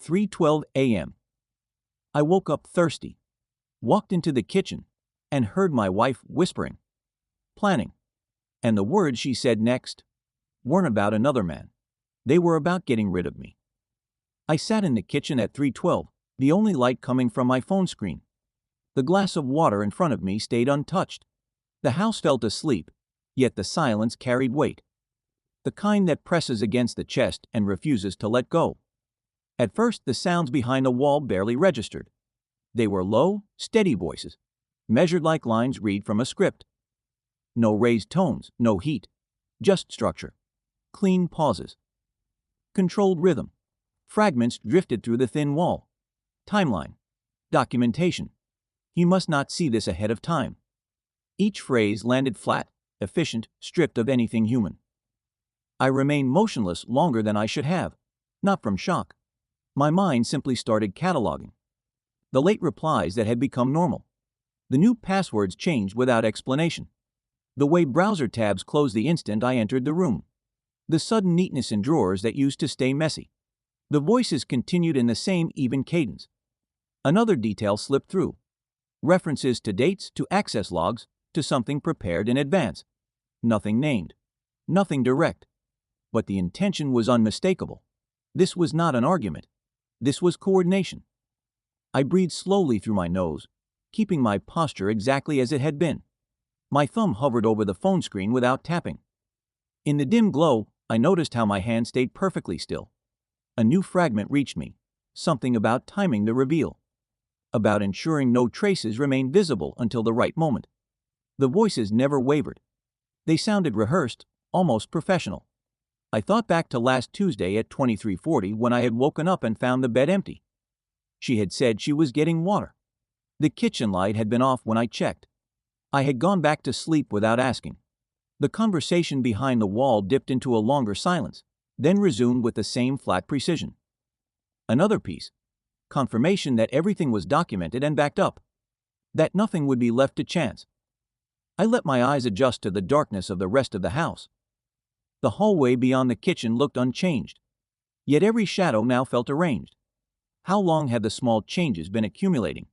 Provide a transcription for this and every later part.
3:12 a.m. I woke up thirsty, walked into the kitchen, and heard my wife whispering, planning, and the words she said next weren't about another man. They were about getting rid of me. I sat in the kitchen at 3:12, the only light coming from my phone screen. The glass of water in front of me stayed untouched. The house felt asleep, yet the silence carried weight. The kind that presses against the chest and refuses to let go. At first, the sounds behind the wall barely registered. They were low, steady voices, measured like lines read from a script. No raised tones, no heat, just structure. Clean pauses. Controlled rhythm. Fragments drifted through the thin wall. Timeline. Documentation. You must not see this ahead of time. Each phrase landed flat, efficient, stripped of anything human. I remained motionless longer than I should have, not from shock. My mind simply started cataloging. The late replies that had become normal. The new passwords changed without explanation. The way browser tabs closed the instant I entered the room. The sudden neatness in drawers that used to stay messy. The voices continued in the same even cadence. Another detail slipped through. References to dates, to access logs, to something prepared in advance. Nothing named. Nothing direct. But the intention was unmistakable. This was not an argument. This was coordination. I breathed slowly through my nose, keeping my posture exactly as it had been. My thumb hovered over the phone screen without tapping. In the dim glow, I noticed how my hand stayed perfectly still. A new fragment reached me, something about timing the reveal, about ensuring no traces remained visible until the right moment. The voices never wavered. They sounded rehearsed, almost professional. I thought back to last Tuesday at 23:40 when I had woken up and found the bed empty. She had said she was getting water. The kitchen light had been off when I checked. I had gone back to sleep without asking. The conversation behind the wall dipped into a longer silence, then resumed with the same flat precision. Another piece. Confirmation that everything was documented and backed up. That nothing would be left to chance. I let my eyes adjust to the darkness of the rest of the house. The hallway beyond the kitchen looked unchanged, yet every shadow now felt arranged. How long had the small changes been accumulating?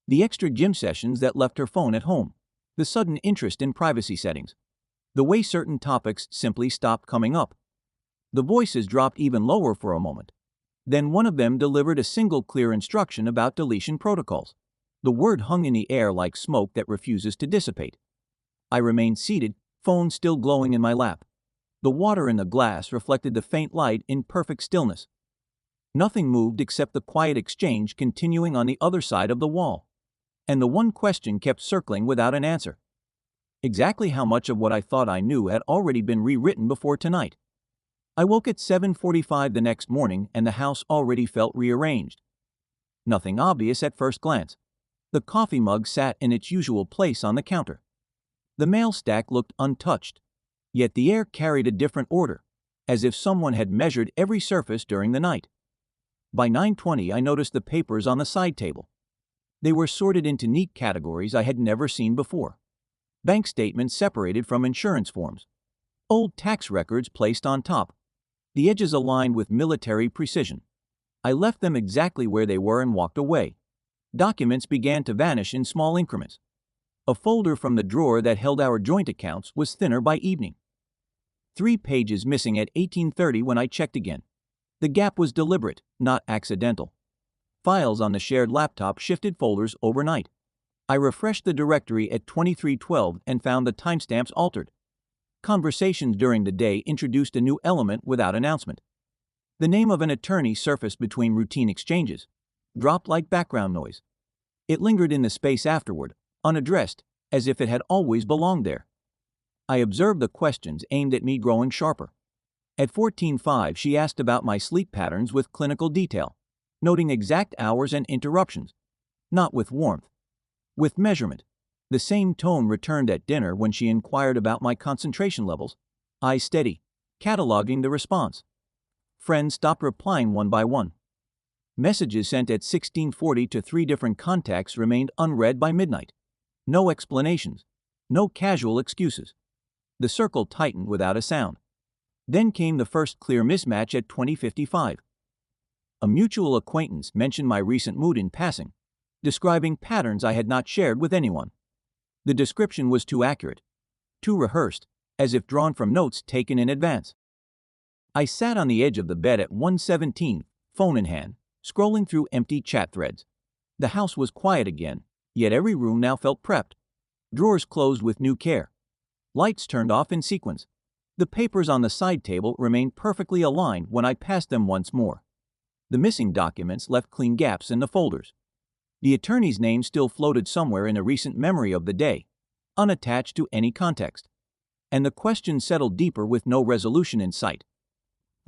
The extra gym sessions that left her phone at home, the sudden interest in privacy settings, the way certain topics simply stopped coming up. The voices dropped even lower for a moment. Then one of them delivered a single clear instruction about deletion protocols. The word hung in the air like smoke that refuses to dissipate. I remained seated, phone still glowing in my lap. The water in the glass reflected the faint light in perfect stillness. Nothing moved except the quiet exchange continuing on the other side of the wall. And the one question kept circling without an answer. Exactly how much of what I thought I knew had already been rewritten before tonight? I woke at 7:45 the next morning and the house already felt rearranged. Nothing obvious at first glance. The coffee mug sat in its usual place on the counter. The mail stack looked untouched, yet the air carried a different order, as if someone had measured every surface during the night. By 9:20 I noticed the papers on the side table. They were sorted into neat categories I had never seen before. Bank statements separated from insurance forms. Old tax records placed on top. The edges aligned with military precision. I left them exactly where they were and walked away. Documents began to vanish in small increments. A folder from the drawer that held our joint accounts was thinner by evening. 3 pages missing at 18:30 when I checked again. The gap was deliberate, not accidental. Files on the shared laptop shifted folders overnight. I refreshed the directory at 23:12 and found the timestamps altered. Conversations during the day introduced a new element without announcement. The name of an attorney surfaced between routine exchanges, dropped like background noise. It lingered in the space afterward, unaddressed, as if it had always belonged there. I observed the questions aimed at me growing sharper. At 14:05 she asked about my sleep patterns with clinical detail, noting exact hours and interruptions. Not with warmth. With measurement. The same tone returned at dinner when she inquired about my concentration levels. Eyes steady, cataloging the response. Friends stopped replying one by one. Messages sent at 16:40 to 3 different contacts remained unread by midnight. No explanations. No casual excuses. The circle tightened without a sound. Then came the first clear mismatch at 20:55. A mutual acquaintance mentioned my recent mood in passing, describing patterns I had not shared with anyone. The description was too accurate, too rehearsed, as if drawn from notes taken in advance. I sat on the edge of the bed at 1:17, phone in hand, scrolling through empty chat threads. The house was quiet again, yet every room now felt prepped. Drawers closed with new care. Lights turned off in sequence. The papers on the side table remained perfectly aligned when I passed them once more. The missing documents left clean gaps in the folders. The attorney's name still floated somewhere in a recent memory of the day, unattached to any context. And the question settled deeper with no resolution in sight.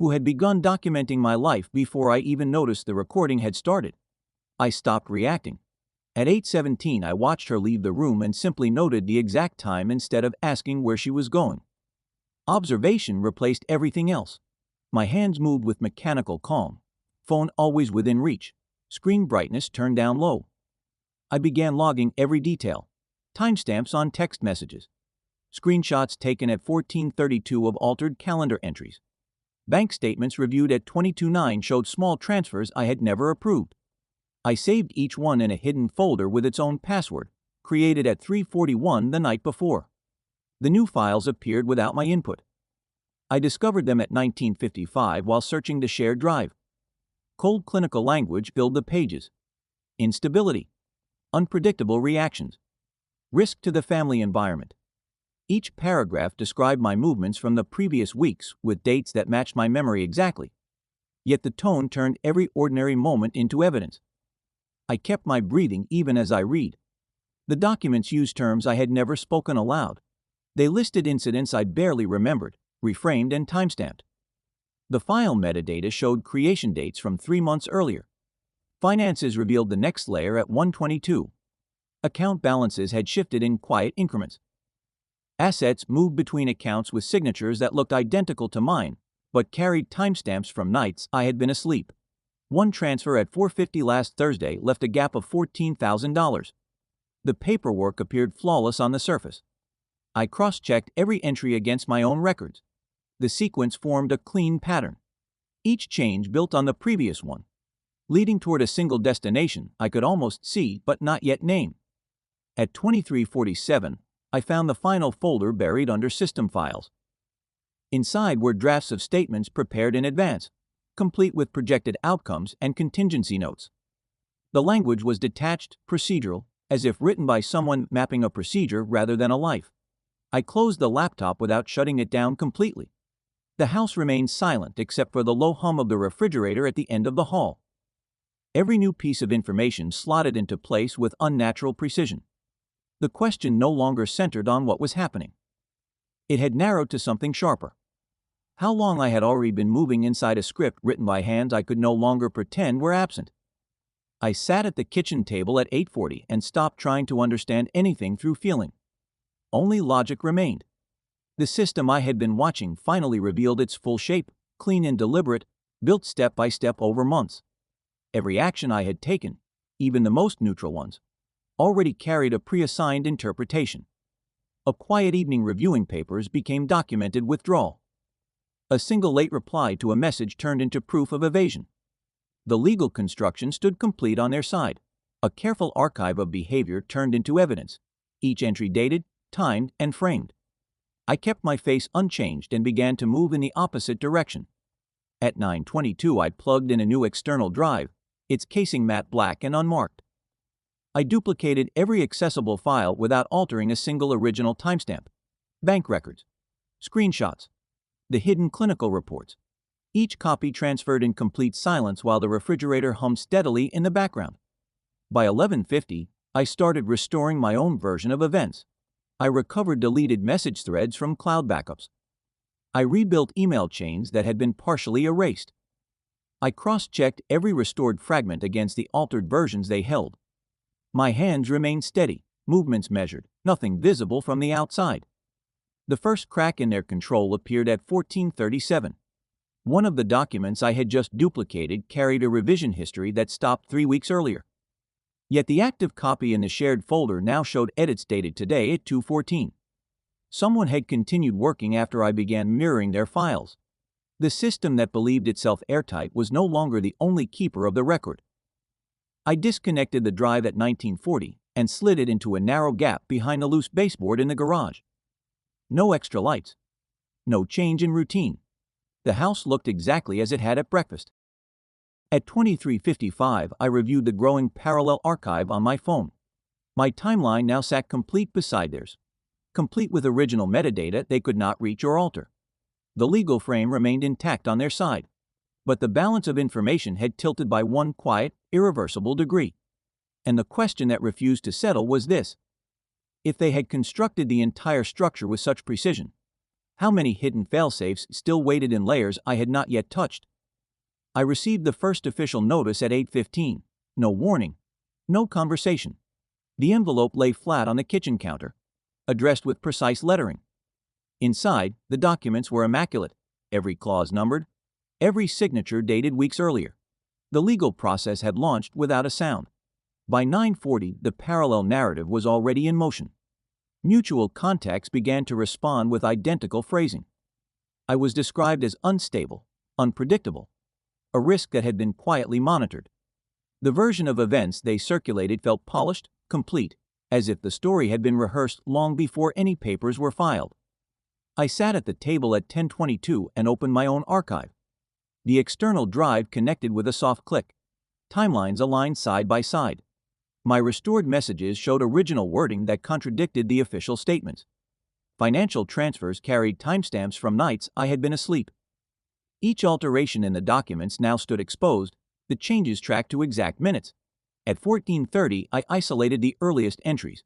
Who had begun documenting my life before I even noticed the recording had started? I stopped reacting. At 8:17 I watched her leave the room and simply noted the exact time instead of asking where she was going. Observation replaced everything else. My hands moved with mechanical calm, phone always within reach, screen brightness turned down low. I began logging every detail, timestamps on text messages, screenshots taken at 14:32 of altered calendar entries. Bank statements reviewed at 22:09 showed small transfers I had never approved. I saved each one in a hidden folder with its own password, created at 3:41 the night before. The new files appeared without my input. I discovered them at 19:55 while searching the shared drive. Cold clinical language filled the pages. Instability. Unpredictable reactions. Risk to the family environment. Each paragraph described my movements from the previous weeks with dates that matched my memory exactly. Yet the tone turned every ordinary moment into evidence. I kept my breathing even as I read. The documents used terms I had never spoken aloud. They listed incidents I barely remembered, reframed and timestamped. The file metadata showed creation dates from 3 months earlier. Finances revealed the next layer at 1:22. Account balances had shifted in quiet increments. Assets moved between accounts with signatures that looked identical to mine, but carried timestamps from nights I had been asleep. One transfer at 4:50 last Thursday left a gap of $14,000. The paperwork appeared flawless on the surface. I cross-checked every entry against my own records. The sequence formed a clean pattern. Each change built on the previous one, leading toward a single destination I could almost see but not yet name. At 23:47, I found the final folder buried under system files. Inside were drafts of statements prepared in advance, complete with projected outcomes and contingency notes. The language was detached, procedural, as if written by someone mapping a procedure rather than a life. I closed the laptop without shutting it down completely. The house remained silent except for the low hum of the refrigerator at the end of the hall. Every new piece of information slotted into place with unnatural precision. The question no longer centered on what was happening. It had narrowed to something sharper. How long I had already been moving inside a script written by hands I could no longer pretend were absent. I sat at the kitchen table at 8:40 and stopped trying to understand anything through feeling. Only logic remained. The system I had been watching finally revealed its full shape, clean and deliberate, built step by step over months. Every action I had taken, even the most neutral ones, already carried a pre-assigned interpretation. A quiet evening reviewing papers became documented withdrawal. A single late reply to a message turned into proof of evasion. The legal construction stood complete on their side. A careful archive of behavior turned into evidence, each entry dated, timed, and framed. I kept my face unchanged and began to move in the opposite direction. At 9:22 I plugged in a new external drive, its casing matte black and unmarked. I duplicated every accessible file without altering a single original timestamp. Bank records, screenshots, the hidden clinical reports. Each copy transferred in complete silence while the refrigerator hummed steadily in the background. By 11:50, I started restoring my own version of events. I recovered deleted message threads from cloud backups. I rebuilt email chains that had been partially erased. I cross-checked every restored fragment against the altered versions they held. My hands remained steady, movements measured, nothing visible from the outside. The first crack in their control appeared at 14:37. One of the documents I had just duplicated carried a revision history that stopped 3 weeks earlier. Yet the active copy in the shared folder now showed edits dated today at 2:14. Someone had continued working after I began mirroring their files. The system that believed itself airtight was no longer the only keeper of the record. I disconnected the drive at 1940 and slid it into a narrow gap behind a loose baseboard in the garage. No extra lights. No change in routine. The house looked exactly as it had at breakfast. At 23:55, I reviewed the growing parallel archive on my phone. My timeline now sat complete beside theirs, complete with original metadata they could not reach or alter. The legal frame remained intact on their side, but the balance of information had tilted by one quiet, irreversible degree. And the question that refused to settle was this: if they had constructed the entire structure with such precision, how many hidden failsafes still waited in layers I had not yet touched? I received the first official notice at 8:15. No warning, no conversation. The envelope lay flat on the kitchen counter, addressed with precise lettering. Inside, the documents were immaculate, every clause numbered, every signature dated weeks earlier. The legal process had launched without a sound. By 9:40, the parallel narrative was already in motion. Mutual contacts began to respond with identical phrasing. I was described as unstable, unpredictable, a risk that had been quietly monitored. The version of events they circulated felt polished, complete, as if the story had been rehearsed long before any papers were filed. I sat at the table at 10:22 and opened my own archive. The external drive connected with a soft click. Timelines aligned side by side. My restored messages showed original wording that contradicted the official statements. Financial transfers carried timestamps from nights I had been asleep. Each alteration in the documents now stood exposed, the changes tracked to exact minutes. At 14:30, I isolated the earliest entries.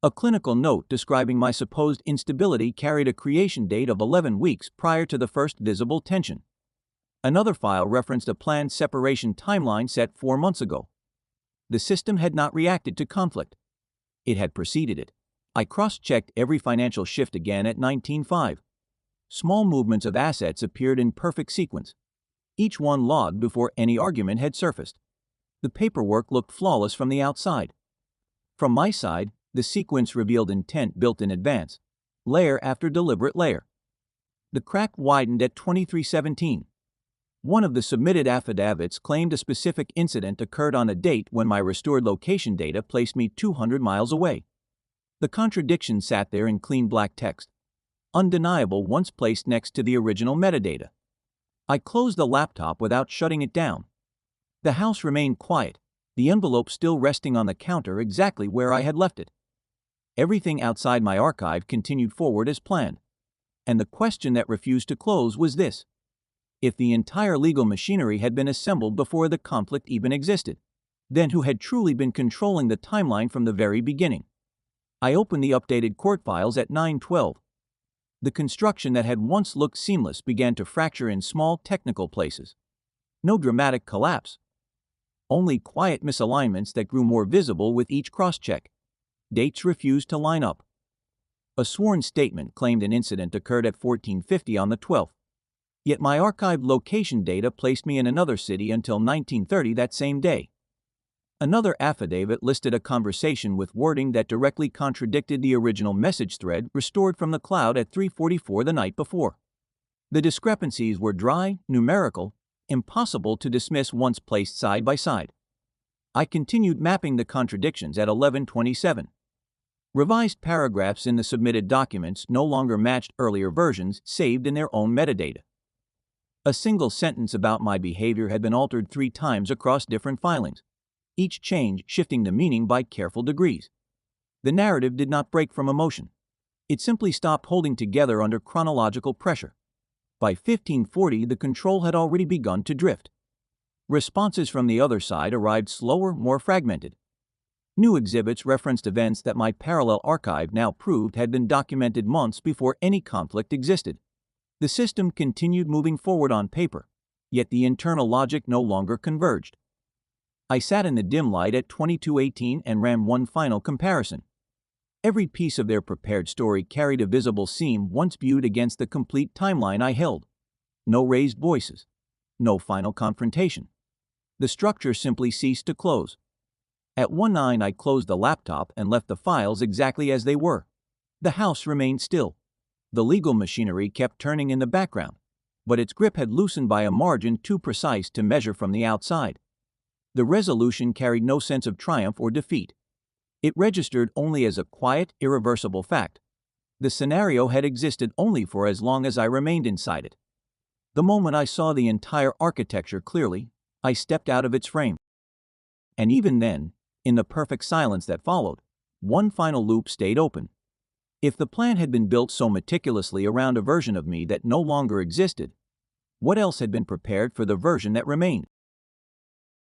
A clinical note describing my supposed instability carried a creation date of 11 weeks prior to the first visible tension. Another file referenced a planned separation timeline set 4 months ago. The system had not reacted to conflict. It had preceded it. I cross-checked every financial shift again at 19:05. Small movements of assets appeared in perfect sequence, each one logged before any argument had surfaced. The paperwork looked flawless from the outside. From my side, the sequence revealed intent built in advance, layer after deliberate layer. The crack widened at 23:17. One of the submitted affidavits claimed a specific incident occurred on a date when my restored location data placed me 200 miles away. The contradiction sat there in clean black text, undeniable once placed next to the original metadata. I closed the laptop without shutting it down. The house remained quiet, the envelope still resting on the counter exactly where I had left it. Everything outside my archive continued forward as planned. And the question that refused to close was this: if the entire legal machinery had been assembled before the conflict even existed, then who had truly been controlling the timeline from the very beginning? I opened the updated court files at 9:12. The construction that had once looked seamless began to fracture in small technical places. No dramatic collapse. Only quiet misalignments that grew more visible with each cross-check. Dates refused to line up. A sworn statement claimed an incident occurred at 14:50 on the 12th. Yet my archived location data placed me in another city until 1930 that same day. Another affidavit listed a conversation with wording that directly contradicted the original message thread restored from the cloud at 3:44 the night before. The discrepancies were dry, numerical, impossible to dismiss once placed side by side. I continued mapping the contradictions at 11:27. Revised paragraphs in the submitted documents no longer matched earlier versions saved in their own metadata. A single sentence about my behavior had been altered 3 times across different filings, each change shifting the meaning by careful degrees. The narrative did not break from emotion. It simply stopped holding together under chronological pressure. By 15:40, the control had already begun to drift. Responses from the other side arrived slower, more fragmented. New exhibits referenced events that my parallel archive now proved had been documented months before any conflict existed. The system continued moving forward on paper, yet the internal logic no longer converged. I sat in the dim light at 22:18 and ran one final comparison. Every piece of their prepared story carried a visible seam once viewed against the complete timeline I held. No raised voices. No final confrontation. The structure simply ceased to close. At 1:09 I closed the laptop and left the files exactly as they were. The house remained still. The legal machinery kept turning in the background. but its grip had loosened by a margin too precise to measure from the outside. The resolution carried no sense of triumph or defeat. It registered only as a quiet, irreversible fact. The scenario had existed only for as long as I remained inside it. The moment I saw the entire architecture clearly, I stepped out of its frame. And even then, in the perfect silence that followed, one final loop stayed open. If the plan had been built so meticulously around a version of me that no longer existed, what else had been prepared for the version that remained?